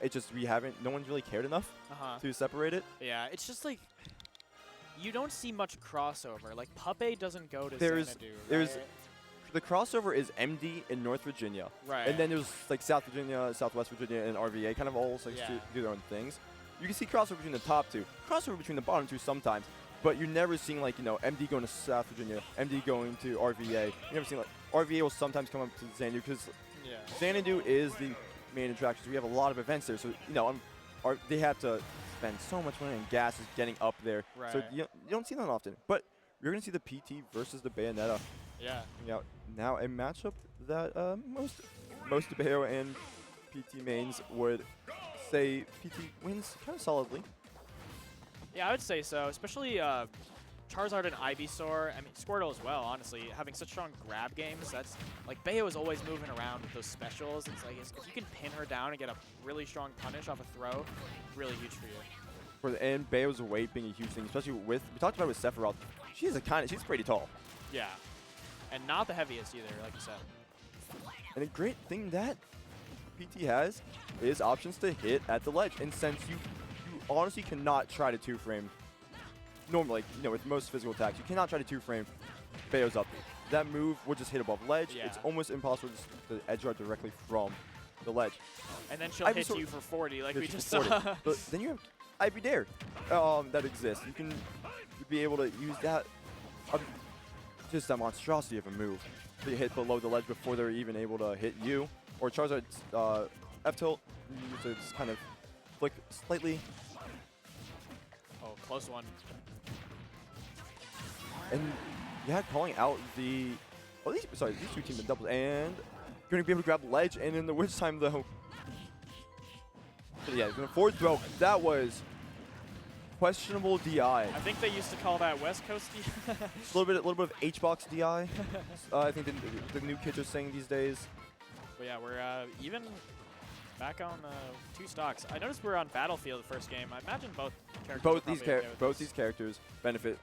It's just no one's really cared enough to separate it. Yeah, it's just like you don't see much crossover. Like Puppeh doesn't go to Xanadu, there's the crossover is MD in North Virginia, right? And then there's like South Virginia, Southwest Virginia, and RVA kind of all like do their own things. You can see crossover between the top two, crossover between the bottom two sometimes, but you're never seeing like MD going to South Virginia, MD going to RVA. You never seen like RVA will sometimes come up to Xanadu because Xanadu is the main attraction. So we have a lot of events there, so they have to spend so much money and gas is getting up there. Right. So you don't see that often. But you're going to see the PT versus the Bayonetta. Yeah. Now a matchup that most Bayo and PT mains would say PT wins kind of solidly. Yeah, I would say so, especially Charizard and Ivysaur. I mean, Squirtle as well, honestly. Having such strong grab games, that's like Bayo is always moving around with those specials. It's like if you can pin her down and get a really strong punish off a throw, really huge for you. And Bayo's weight being a huge thing, especially we talked about with Sephiroth. She's pretty tall. Yeah. And not the heaviest either, like you said. And a great thing that PT has is options to hit at the ledge. And since you honestly cannot try to two-frame, normally, with most physical attacks, you cannot try to two-frame Bayo's up. That move will just hit above ledge. Yeah. It's almost impossible to edge guard directly from the ledge. And then she'll hit you for 40, like we just saw. But then you have Ivy Dare that exists. You'd be able to use that. Just that monstrosity of a move. So you hit below the ledge before they're even able to hit you. Or Charizard's F-tilt, to just kind of flick slightly. Oh, close one. And calling out these two teams in doubles, and going to be able to grab the ledge, and in the Witch time though. But yeah, in the fourth throw, that was questionable DI. I think they used to call that West Coast DI. a little bit of H-box DI. I think the new kids are saying these days. But yeah, we're even back on 2 stocks. I noticed we're on Battlefield the first game. I imagine both characters. Both these characters benefit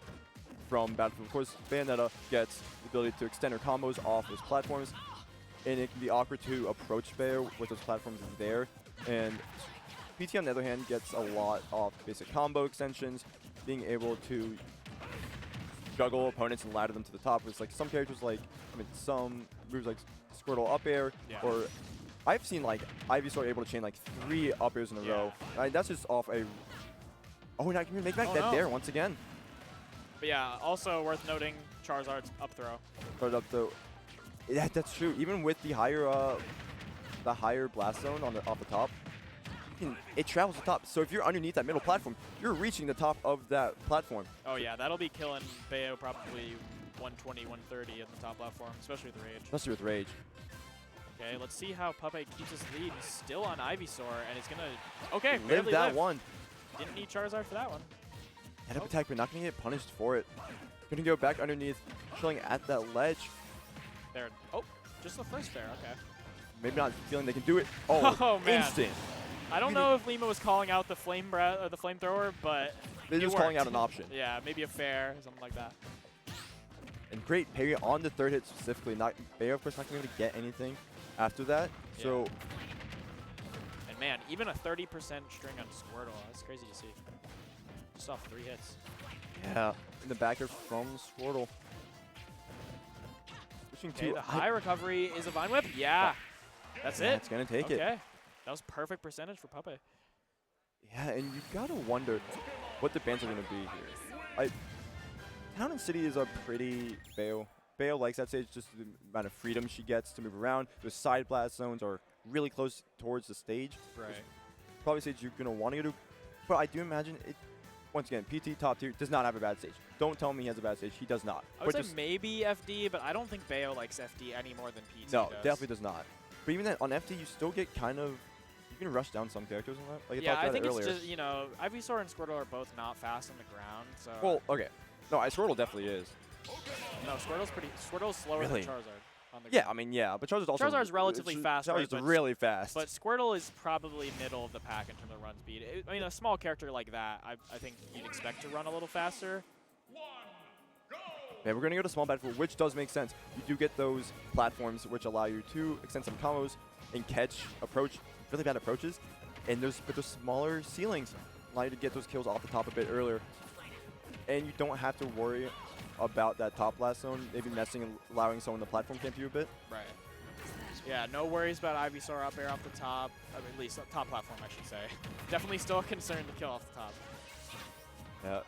from Battlefield. Of course, Bayonetta gets the ability to extend her combos off those platforms, and it can be awkward to approach Bayo with those platforms there. And PT, on the other hand, gets a lot of basic combo extensions, being able to juggle opponents and ladder them to the top. It's like some characters some moves like Squirtle up air, or I've seen like Ivysaur able to chain like 3 up airs in a row. That's just off a. Oh, now can we make back that dare once again? But yeah, also worth noting Charizard's up throw. Up throw. Yeah, that's true. Even with the higher blast zone off the top, it travels the top. So if you're underneath that middle platform, you're reaching the top of that platform. Oh yeah, that'll be killing Bayo probably 120, 130 at the top platform, especially with Rage. Especially with Rage. Okay, let's see how Puppeh keeps his lead. He's still on Ivysaur, and he's gonna live that one. Didn't need Charizard for that one. Head up attack, but not gonna get punished for it. Gonna go back underneath, chilling at that ledge. There. Oh, just the first fair. Okay. Maybe not feeling they can do it. Oh, man. Instant. I don't know if Lima was calling out the flame breath or the flamethrower, but they're just calling out an option. Yeah, maybe a fair, something like that. And great parry on the third hit specifically. Bayo, of course, not gonna be able to get anything after that. Yeah. So. And man, even a 30% string on Squirtle. That's crazy to see. Just off 3 hits. Yeah, in the backer from Squirtle. Switching to the high recovery is a Vine Whip. Yeah, that's it. It's gonna take it. Okay, that was perfect percentage for Puppeh. Yeah, and you gotta wonder what the bans are gonna be here. Town and City is a pretty Bayo. Bayo likes that stage, just the amount of freedom she gets to move around. The side blast zones are really close towards the stage. Right. Probably stage you're gonna want to go to, but I do imagine it. Once again, PT top tier does not have a bad stage. Don't tell me he has a bad stage. He does not. I would say maybe FD, but I don't think Bayo likes FD any more than PT No, does. definitely does not. But even then, on FD, you still get kind of. You can rush down some characters on that. Like I think it's just, Ivysaur and Squirtle are both not fast on the ground. So. Well, okay. No, Squirtle definitely is. No, Squirtle's slower than Charizard on the ground. Yeah, I mean, yeah, but Charizard's relatively fast. Charizard's really fast. But Squirtle is probably middle of the pack in terms of run speed. I mean, a small character like that, I think you'd expect to run a little faster. Yeah, we're going to go to small battlefield, which does make sense. You do get those platforms which allow you to extend some combos and catch really bad approaches. And there's smaller ceilings, allow you to get those kills off the top a bit earlier. And you don't have to worry about that top last zone, maybe messing and allowing someone to platform camp you a bit. Right. Yeah, no worries about Ivysaur up air off the top, at least top platform, I should say. Definitely still a concern to kill off the top. Yeah.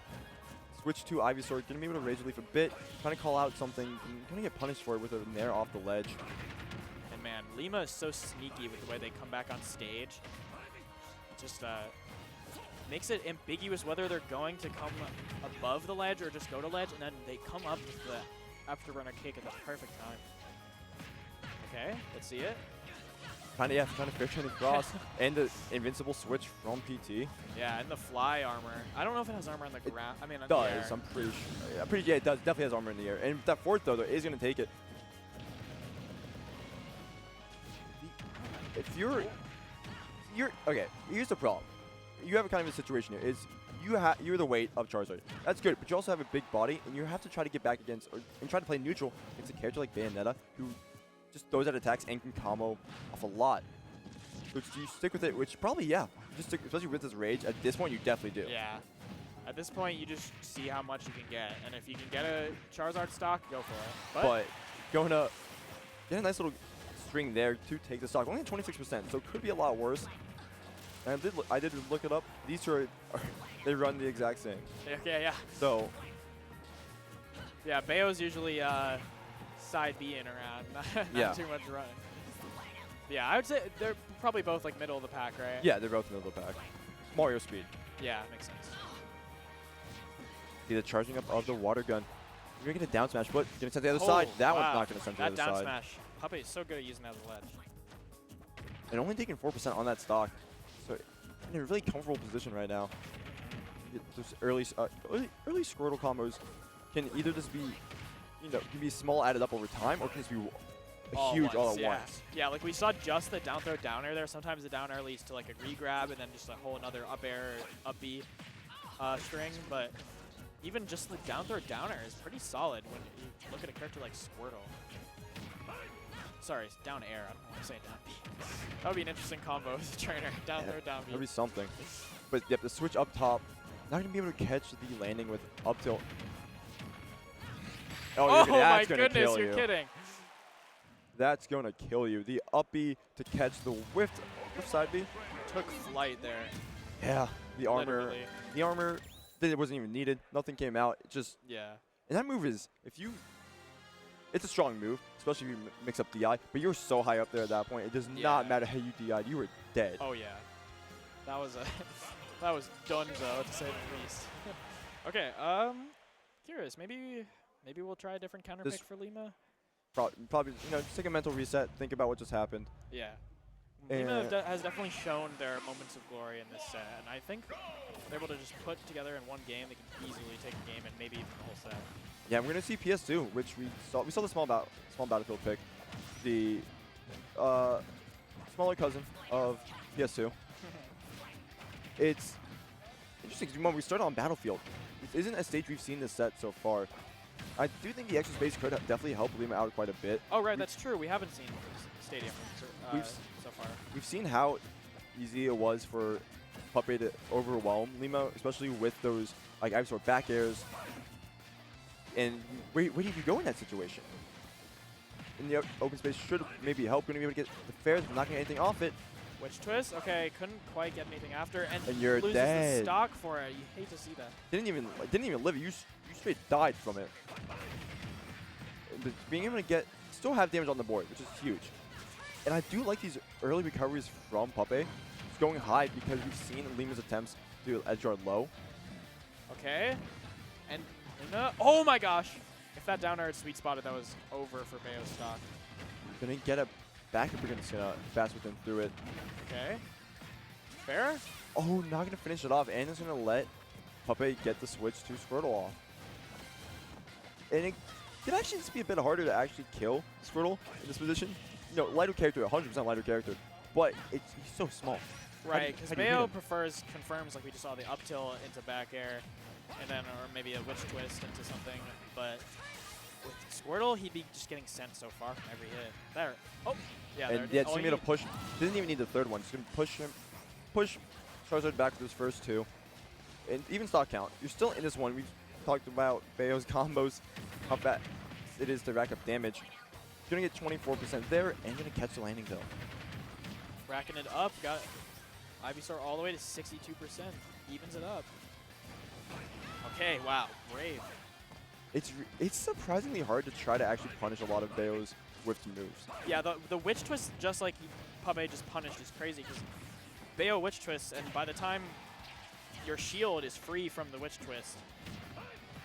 Switch to Ivysaur, gonna be able to Rage Leaf a bit, trying to call out something, gonna get punished for it with a Nair off the ledge. And man, Lima is so sneaky with the way they come back on stage. Just makes it ambiguous whether they're going to come above the ledge or just go to ledge, and then they come up with the afterburner kick at the perfect time. Okay, let's see it. Trying to fish any cross, and the invincible switch from PT. Yeah, and the fly armor. I don't know if it has armor on the ground. I mean, on the air. I'm pretty sure. Yeah, it does. Definitely has armor in the air. And that fourth though is gonna take it. If you're okay. Here's the problem. You have a kind of a situation here. Is you're the weight of Charizard. That's good, but you also have a big body, and you have to try to get back against and try to play neutral against a character like Bayonetta, who just throws out attacks and can combo off a lot. So do you stick with it? Which probably, yeah. Just stick, especially with this rage. At this point, you definitely do. Yeah. At this point, you just see how much you can get, and if you can get a Charizard stock, go for it. But going to get a nice little string there to take the stock. Only at 26%, so it could be a lot worse. And I did look it up. These two they run the exact same. Yeah, yeah. So. Yeah, Bayo's usually side B-ing around, not too much running. Yeah, I would say they're probably both like middle of the pack, right? Yeah, they're both middle of the pack. Mario speed. Yeah, makes sense. See the charging up of the water gun. You're gonna get a down smash, but gonna send to the other side. That one's not gonna send to the other that down side. smash. Puppeh is so good at using that as a ledge. And only taking 4% on that stock. So in a really comfortable position right now. Those early Squirtle combos can either just be, can be small added up over time, or can just be huge all at once. Yeah, like we saw just the down throw down air there. Sometimes the down air leads to like a re-grab and then just a whole another up air, up B string. But even just the down throw down air is pretty solid when you look at a character like Squirtle. Sorry, down air. I don't want to say down B. That would be an interesting combo with the trainer. Down throw, down B. That'd be something. But yep, the switch up top. Not gonna be able to catch the landing with up tilt. Oh my goodness, you're kidding. That's gonna kill you. The up B to catch the whiff side B. Took flight there. Yeah, the armor. Literally. The armor, it wasn't even needed. Nothing came out. It just. Yeah. And that move is, it's a strong move, especially if you mix up DI. But you're so high up there at that point. It does not matter how you DI'd. You were dead. Oh yeah. That was that was donezo, to say the least. Okay, curious. Maybe we'll try a different counter pick for Lima. Probably, just take a mental reset. Think about what just happened. Yeah. Lima has definitely shown their moments of glory in this set, and I think they're able to just put together in one game. They can easily take a game and maybe even the whole set. Yeah, we're gonna see PS2, which we saw the small battlefield pick, the smaller cousin of PS2. It's interesting because when we started on Battlefield, this isn't a stage we've seen this set so far. I do think the extra space could definitely help Lima out quite a bit. Oh, right, that's true. We haven't seen Stadium so far. We've seen how easy it was for Puppeh to overwhelm Lima, especially with those like Ivysaur back airs. And where do you go in that situation? In the open space should maybe help. Going to be able to get the fares, but not getting anything off it. Witch twist. Okay, couldn't quite get anything after, and you're loses dead. the stock for it. You hate to see that. Didn't even live it. You straight died from it. But being able to still have damage on the board, which is huge. And I do like these early recoveries from Puppeh. It's going high because we've seen Lima's attempts to edge guard low. Okay, and Lima. Oh my gosh! If that down air had sweet spotted, that was over for Bayo's stock. Gonna get a back up against fast within through it. Okay. Fair? Oh, not gonna finish it off, and it's gonna let Puppeh get the switch to Squirtle off. And it could actually just be a bit harder to actually kill Squirtle in this position. Lighter character, 100% lighter character, but he's so small. Right, because Bayo confirms, like we just saw, the up tilt into back air, and then, or maybe a witch twist into something, but with Squirtle, he'd be just getting sent so far from every hit. There. Oh, yeah. And yeah, just made a push. Didn't even need the third one. Just gonna push him push Charizard back to his first 2. And even stock count, you're still in this one. We've talked about Bayo's combos, how fast it is to rack up damage. You're going to get 24% there and going to catch the landing though. Racking it up, got Ivysaur all the way to 62%. Evens it up. Okay, wow, brave. It's surprisingly hard to try to actually punish a lot of Bayo's whiffed moves. Yeah, the Witch Twist, just like Puppeh just punished, is crazy because Bayo Witch Twists, and by the time your shield is free from the Witch Twist,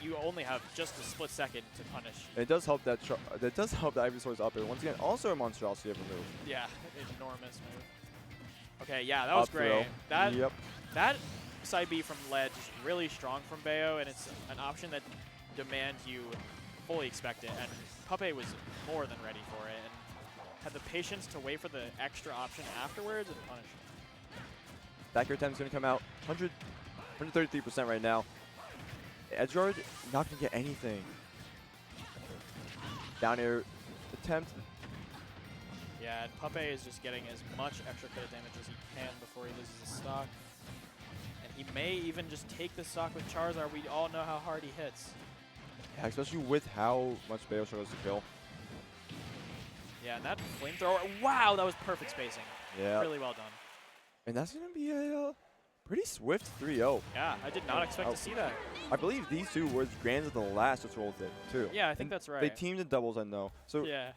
you only have just a split second to punish. And it does help that Ivysaur's up there. Once again, also a monstrosity of a move. Yeah, enormous move. Okay, yeah, that was Up great. throw. That side B from ledge is really strong from Bayo, and it's an option that demands you fully expect it. And Puppeh was more than ready for it, and had the patience to wait for the extra option afterwards and punish. Back air attempt is going to come out. 133% right now. Edgeguard not going to get anything. Down air attempt. Yeah, and Puppeh is just getting as much extra crit damage as he can before he loses his stock. And he may even just take the stock with Charizard. We all know how hard he hits. Yeah, especially with how much Bayo struggles to kill. Yeah, and that flamethrower, wow, that was perfect spacing. Yeah. Really well done. And that's going to be a pretty swift 3-0. Yeah, I did not expect to see that. I believe these two were granted the last to roll with it, too. Yeah, I think And that's right. They teamed in doubles, I know. So Yeah.